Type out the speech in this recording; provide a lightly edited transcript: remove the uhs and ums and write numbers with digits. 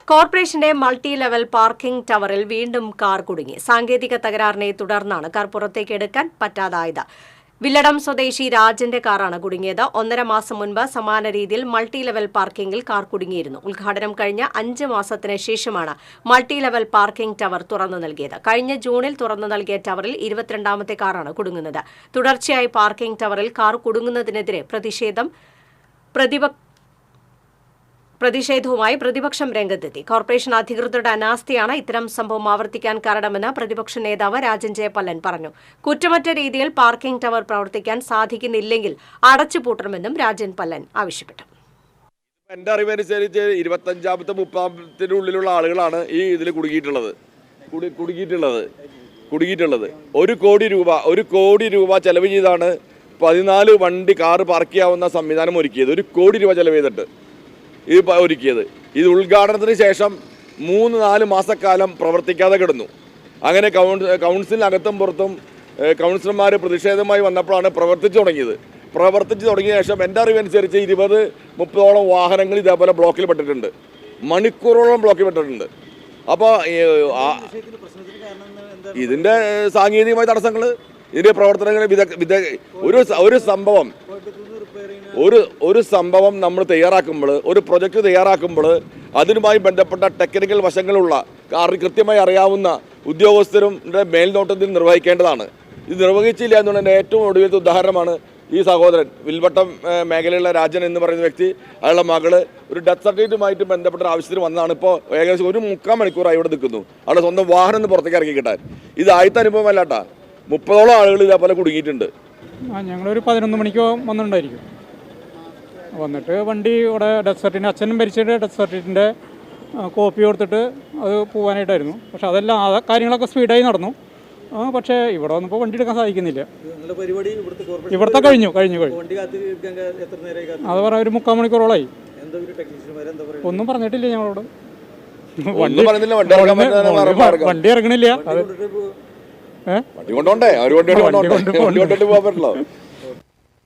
കോർപ്പറേഷന്റെ multi level parking ടവറിൽ വീണ്ടും കാർ കുടുങ്ങി. സാങ്കേതിക തകരാറിനെ തുടർന്നാണ് കാർ പുറത്തേക്ക് എടുക്കാൻ പറ്റാതായത്. വില്ലടം സ്വദേശി രാജന്റെ കാറാണ് കുടുങ്ങിയത്. 1.5 മാസം മുൻപ് സമാന രീതിയിൽ മൾട്ടി ലെവൽ പാർക്കിംഗിൽ കാർ കുടുങ്ങിയിരുന്നു. ഉദ്ഘാടനം കഴിഞ്ഞ 5 മാസത്തിന് ശേഷമാണ് മൾട്ടി ലെവൽ പാർക്കിംഗ് ടവർ തുറന്നു നൽകിയത്. കഴിഞ്ഞ ജൂണിൽ തുറന്നു നൽകിയ ടവറിൽ 22ാമത്തെ കാറാണ് കുടുങ്ങുന്നത്. തുടർച്ചയായി പാർക്കിംഗ് ടവറിൽ കാർ കുടുങ്ങുന്നതിനെതിരെ പ്രതിഷേധവുമായി പ്രതിപക്ഷം രംഗത്തെത്തി. കോർപ്പറേഷൻ അധികൃതരുടെ അനാസ്ഥയാണ് ഇത്തരം സംഭവം ആവർത്തിക്കാൻ കാരണമെന്ന് പ്രതിപക്ഷ നേതാവ് രാജൻ ജയപല്ലൻ പറഞ്ഞു. കുറ്റമറ്റ രീതിയിൽ പാർക്കിംഗ് ടവർ പ്രവർത്തിക്കാൻ സാധിക്കുന്നില്ലെങ്കിൽ അടച്ചുപൂട്ടണമെന്നും രാജൻ പല്ലൻ ആവശ്യപ്പെട്ടു. എൻ്റെ അറിവനുസരിച്ച് 25ാമത്തെ 30ാമത്തെ ഉള്ളിലുള്ള ആളുകളാണ് ഈ ഇതിൽ കുടുങ്ങിയിട്ടുള്ളത്. 1 കോടി രൂപ ചെലവ് ചെയ്താണ് 14 വണ്ടി കാറ് പാർക്ക് ചെയ്യാവുന്ന സംവിധാനം ഒരുക്കിയത്. 1 കോടി രൂപ ചെലവ് ചെയ്തിട്ട് ഇത് ഒരുക്കിയത്. ഇത് ഉദ്ഘാടനത്തിന് ശേഷം 3-4 മാസക്കാലം പ്രവർത്തിക്കാതെ കിടന്നു. അങ്ങനെ കൗൺസിലിനകത്തും പുറത്തും കൗൺസിലർമാർ പ്രതിഷേധമായി വന്നപ്പോഴാണ് പ്രവർത്തിച്ചു തുടങ്ങിയ ശേഷം എൻ്റെ അറിവനുസരിച്ച് 20-30ഓളം വാഹനങ്ങൾ ഇതേപോലെ ബ്ലോക്കിൽ പെട്ടിട്ടുണ്ട്. മണിക്കൂറോളം ബ്ലോക്കിൽ പെട്ടിട്ടുണ്ട്. അപ്പോൾ ഇതിൻ്റെ സാങ്കേതികമായ തടസ്സങ്ങൾ, ഇതിൻ്റെ പ്രവർത്തനങ്ങൾ ഒരു സംഭവം നമ്മൾ തയ്യാറാക്കുമ്പോൾ, ഒരു പ്രൊജക്റ്റ് തയ്യാറാക്കുമ്പോൾ അതിനുമായി ബന്ധപ്പെട്ട ടെക്നിക്കൽ വശങ്ങളുള്ള കൃത്യമായി അറിയാവുന്ന ഉദ്യോഗസ്ഥരുടെ മേൽനോട്ടത്തിൽ നിർവഹിക്കേണ്ടതാണ്. ഇത് നിർവഹിച്ചില്ല എന്നുള്ളതിൻ്റെ ഏറ്റവും ഒടുവിലത്തെ ഉദാഹരണമാണ് ഈ സഹോദരൻ വിൽവട്ടം മേഖലയിലുള്ള രാജൻ എന്ന് പറയുന്ന വ്യക്തി. അയാളുടെ മകള് ഒരു ഡെത്ത് സർട്ടിഫിക്കറ്റുമായിട്ട് ബന്ധപ്പെട്ട ആവശ്യത്തിന് വന്നതാണ്. ഇപ്പോൾ ഏകദേശം 1.25 മണിക്കൂറായി ഇവിടെ നിൽക്കുന്നു. അവിടെ സ്വന്തം വാഹനം ഒന്ന് പുറത്തേക്ക് ഇറക്കി കിട്ടാൻ. ഇത് ആദ്യത്തെ അനുഭവം അല്ലാട്ടാ. 30ഓളം ആളുകൾ ഇതേപോലെ കുടുങ്ങിയിട്ടുണ്ട്. ഞങ്ങളൊരു 11 മണിക്ക് വന്നിട്ടുണ്ടായിരിക്കും. വന്നിട്ട് വണ്ടി ഇവിടെ ഡെത്ത് സർട്ടിഫിക്കറ്റ്, അച്ഛനും മരിച്ചിട്ട് ഡെത്ത് സർട്ടിഫിക്കറ്റിൻ്റെ കോപ്പി കൊടുത്തിട്ട് അത് പോകാനായിട്ടായിരുന്നു. പക്ഷെ അതെല്ലാം ആ കാര്യങ്ങളൊക്കെ സ്പീഡായി നടന്നു. പക്ഷേ ഇവിടെ വന്നപ്പോൾ വണ്ടി എടുക്കാൻ സാധിക്കുന്നില്ല. ഇവിടുത്തെ കഴിഞ്ഞു. അത് പറയാൻ ഒരു 3/4 മണിക്കൂറോളായി. ഒന്നും പറഞ്ഞിട്ടില്ല ഞങ്ങളോട്. വണ്ടി ഇറങ്ങണില്ല. വണ്ടി കൊണ്ടോണ്ടേ? അവർ വണ്ടി കൊണ്ടോണ്ടേ?